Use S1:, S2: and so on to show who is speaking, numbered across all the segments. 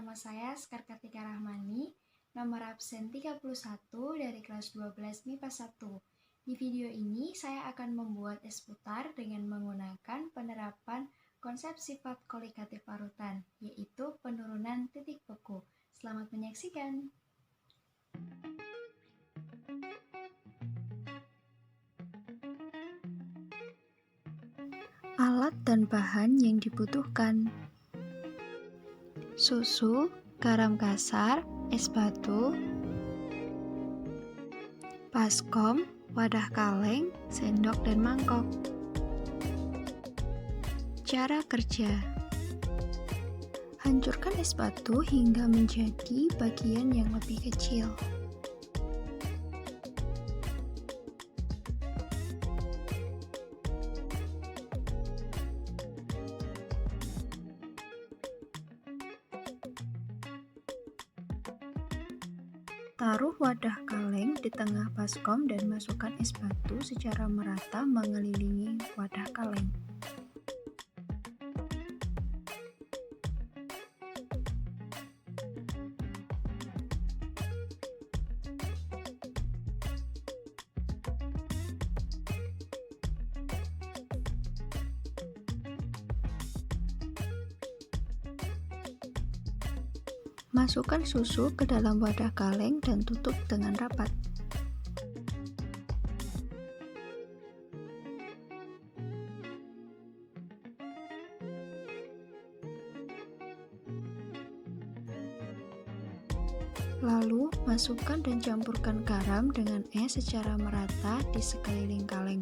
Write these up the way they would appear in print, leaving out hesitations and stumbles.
S1: Nama saya Sekar Kartika Rahmani, nomor absen 31 dari kelas 12 MIPA 1. Di video ini saya akan membuat es putar dengan menggunakan penerapan konsep sifat kolikatif parutan, yaitu penurunan titik beku. Selamat menyaksikan! Alat dan bahan yang dibutuhkan: susu, garam kasar, es batu, baskom, wadah kaleng, sendok dan mangkok. Cara kerja: hancurkan es batu hingga menjadi bagian yang lebih kecil. Taruh wadah kaleng di tengah baskom dan masukkan es batu secara merata mengelilingi wadah kaleng. Masukkan susu ke dalam wadah kaleng dan tutup dengan rapat. Lalu, masukkan dan campurkan garam dengan es secara merata di sekeliling kaleng.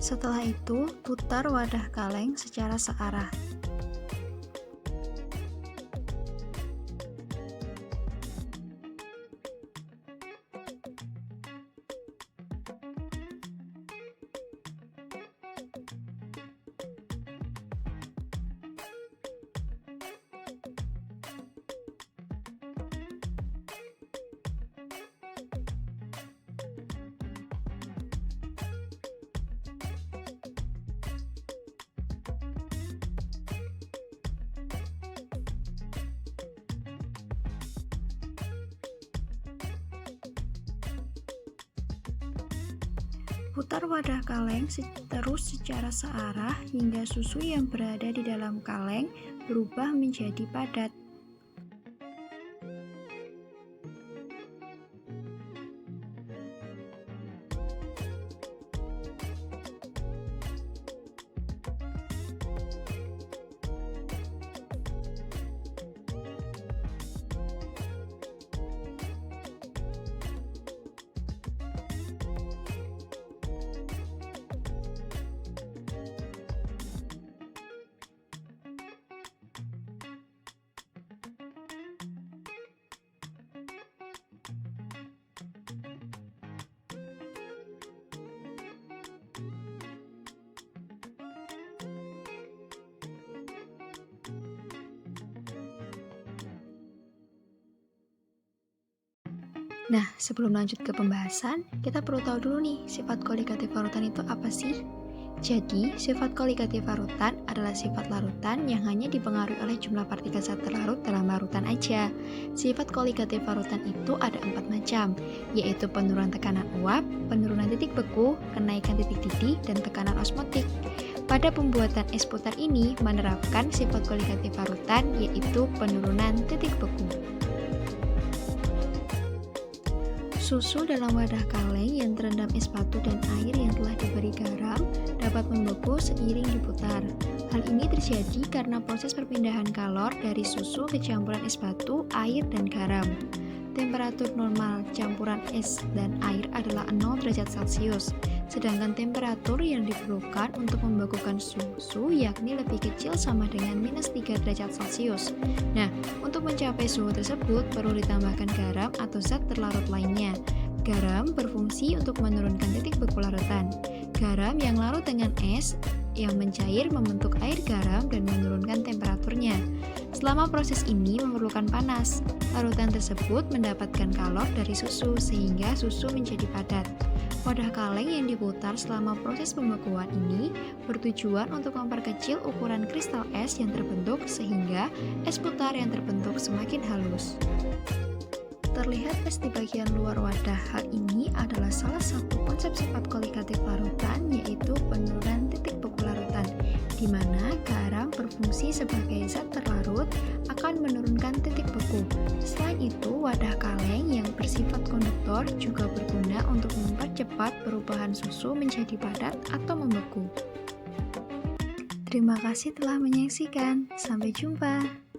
S1: Setelah itu, putar wadah kaleng secara searah. Putar wadah kaleng terus secara searah hingga susu yang berada di dalam kaleng berubah menjadi padat. Nah, sebelum lanjut ke pembahasan, kita perlu tahu dulu nih, sifat kolikatif parutan itu apa sih? Jadi, sifat kolikatif parutan adalah sifat larutan yang hanya dipengaruhi oleh jumlah partikel zat terlarut dalam larutan aja. Sifat kolikatif parutan itu ada 4 macam, yaitu penurunan tekanan uap, penurunan titik beku, kenaikan titik didih, dan tekanan osmotik. Pada pembuatan es putar ini menerapkan sifat kolikatif parutan, yaitu penurunan titik beku. Susu dalam wadah kaleng yang terendam es batu dan air yang telah diberi garam dapat membeku seiring diputar. Hal ini terjadi karena proses perpindahan kalor dari susu ke campuran es batu, air, dan garam. Temperatur normal campuran es dan air adalah 0 derajat Celcius, sedangkan temperatur yang diperlukan untuk membekukan susu yakni lebih kecil sama dengan -3 derajat Celcius. Nah, untuk mencapai suhu tersebut perlu ditambahkan garam atau zat terlarut lainnya. Garam berfungsi untuk menurunkan titik beku larutan. Garam yang larut dengan es yang mencair membentuk air garam dan menurunkan temperaturnya. Selama proses ini memerlukan panas, larutan tersebut mendapatkan kalor dari susu sehingga susu menjadi padat. Wadah kaleng yang diputar selama proses pembekuan ini bertujuan untuk memperkecil ukuran kristal es yang terbentuk sehingga es putar yang terbentuk semakin halus. Terlihat es di bagian luar wadah. Hal ini adalah salah satu konsep sifat kolikatif larutan, yaitu penurunan titik beku larutan, di mana garam berfungsi sebagai zat terlarut akan menurunkan titik beku. Selain itu, wadah kaleng yang bersifat konduktor juga berguna untuk mempercepat perubahan susu menjadi padat atau membeku. Terima kasih telah menyaksikan. Sampai jumpa.